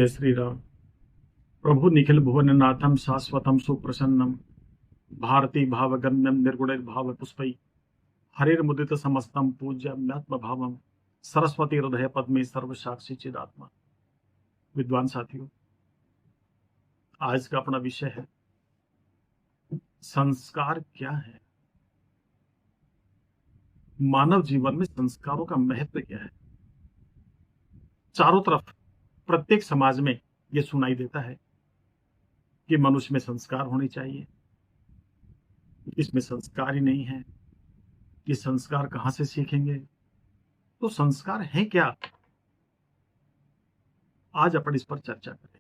जय श्री राम। प्रभु निखिल भुवननाथम शाश्वतम सुप्रसन्नम भारती भावगम्यम निर्गुण भाव पुष्पै हरिर्मुदित समस्तम पूज्यात्म भावम सरस्वती हृदय पद्मे सर्व साक्षी चिदात्मा। विद्वान साथियों, आज का अपना विषय है संस्कार क्या है। मानव जीवन में संस्कारों का महत्व क्या है। चारों तरफ प्रत्येक समाज में यह सुनाई देता है कि मनुष्य में संस्कार होने चाहिए। इसमें संस्कार ही नहीं है, ये संस्कार कहां से सीखेंगे। तो संस्कार है क्या, आज अपन इस पर चर्चा करें।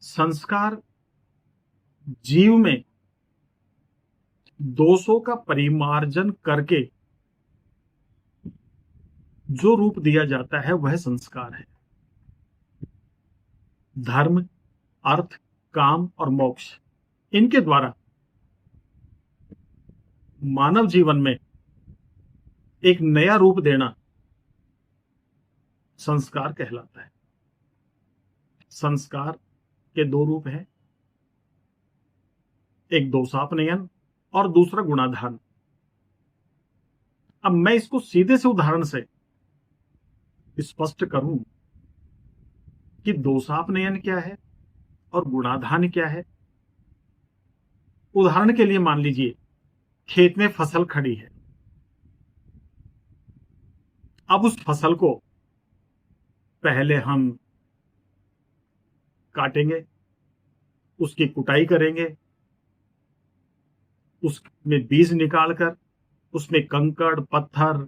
संस्कार जीव में दोषों का परिमार्जन करके जो रूप दिया जाता है वह संस्कार है। धर्म, अर्थ, काम और मोक्ष, इनके द्वारा मानव जीवन में एक नया रूप देना संस्कार कहलाता है। संस्कार के दो रूप हैं, एक दोषापनयन और दूसरा गुणाधान। अब मैं इसको सीधे से उदाहरण से स्पष्ट करूं कि दोषापनयन क्या है और गुणाधान क्या है। उदाहरण के लिए मान लीजिए खेत में फसल खड़ी है। अब उस फसल को पहले हम काटेंगे, उसकी कुटाई करेंगे, उसमें बीज निकालकर, उसमें कंकड़ पत्थर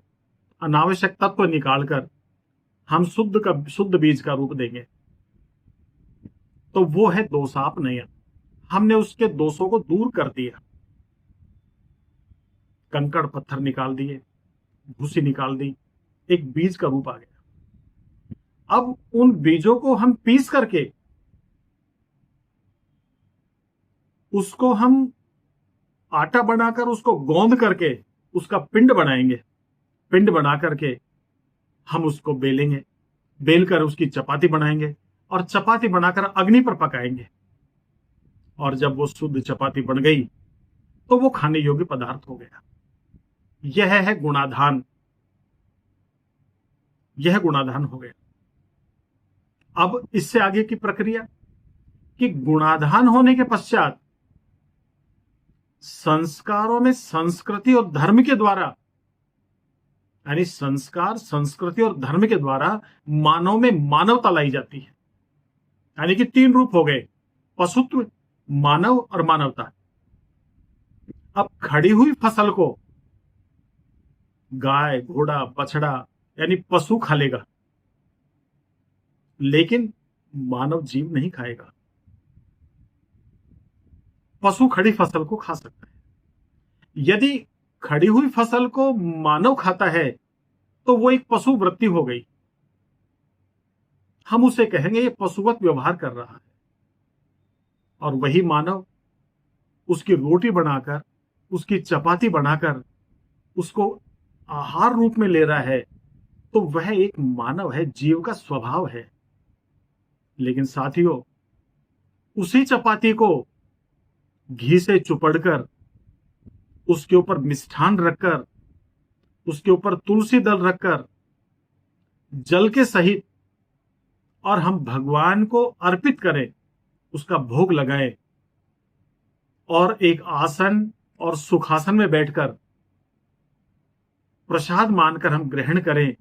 अनावश्यक तत्व निकालकर हम शुद्ध बीज का रूप देंगे। तो वो है दोषापनयन। हमने उसके दोषों को दूर कर दिया, कंकड़ पत्थर निकाल दिए, भूसी निकाल दी, एक बीज का रूप आ गया। अब उन बीजों को हम पीस करके उसको हम आटा बनाकर उसको गोंद करके उसका पिंड बनाएंगे। पिंड बना करके हम उसको बेलेंगे, बेलकर उसकी चपाती बनाएंगे और चपाती बनाकर अग्नि पर पकाएंगे। और जब वो शुद्ध चपाती बन गई तो वो खाने योग्य पदार्थ हो गया। यह है गुणाधान, यह गुणाधान हो गया। अब इससे आगे की प्रक्रिया कि गुणाधान होने के पश्चात संस्कारों में संस्कृति और धर्म के द्वारा, यानी संस्कार, संस्कृति और धर्म के द्वारा मानव में मानवता लाई जाती है। यानी कि तीन रूप हो गए, पशुत्व, मानव और मानवता। अब खड़ी हुई फसल को गाय, घोड़ा, बछड़ा यानी पशु खा लेगा, लेकिन मानव जीव नहीं खाएगा। पशु खड़ी फसल को खा सकता है। यदि खड़ी हुई फसल को मानव खाता है तो वो एक पशु वृत्ति हो गई। हम उसे कहेंगे ये पशुवत व्यवहार कर रहा है। और वही मानव उसकी रोटी बनाकर, उसकी चपाती बनाकर उसको आहार रूप में ले रहा है, तो वह एक मानव है, जीव का स्वभाव है। लेकिन साथियों, उसी चपाती को घी से चुपड़कर, उसके ऊपर मिष्ठान रखकर, उसके ऊपर तुलसी दल रखकर, जल के सहित, और हम भगवान को अर्पित करें, उसका भोग लगाएं और एक आसन और सुखासन में बैठकर प्रसाद मानकर हम ग्रहण करें,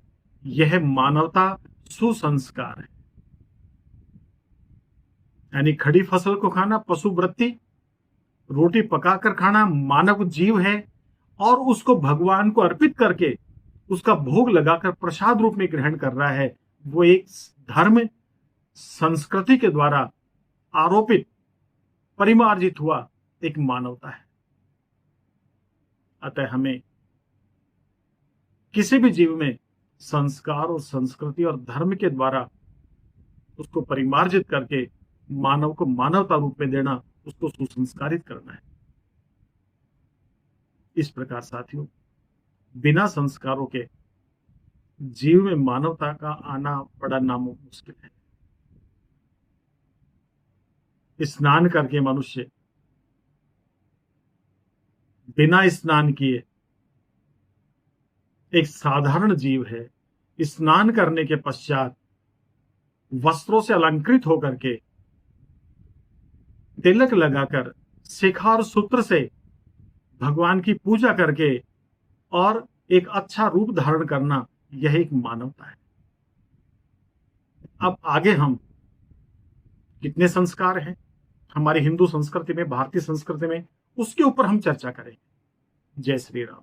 यह मानवता सुसंस्कार है। यानी खड़ी फसल को खाना पशु वृत्ति, रोटी पकाकर खाना मानव जीव है, और उसको भगवान को अर्पित करके उसका भोग लगाकर प्रसाद रूप में ग्रहण कर रहा है, वो एक धर्म, संस्कृति के द्वारा आरोपित, परिमार्जित हुआ एक मानवता है। अतः हमें किसी भी जीव में संस्कार और संस्कृति और धर्म के द्वारा उसको परिमार्जित करके मानव को मानवता रूप में देना, उसको सुसंस्कारित करना है। इस प्रकार साथियों, बिना संस्कारों के जीव में मानवता का आना बड़ा नामुमकिन है। स्नान करके मनुष्य बिना स्नान किए एक साधारण जीव है, स्नान करने के पश्चात वस्त्रों से अलंकृत होकर के, तिलक लगाकर, शिखा और सूत्र से भगवान की पूजा करके और एक अच्छा रूप धारण करना, यह एक मानवता है। अब आगे हम कितने संस्कार हैं हमारी हिंदू संस्कृति में, भारतीय संस्कृति में, उसके ऊपर हम चर्चा करेंगे। जय श्री राम।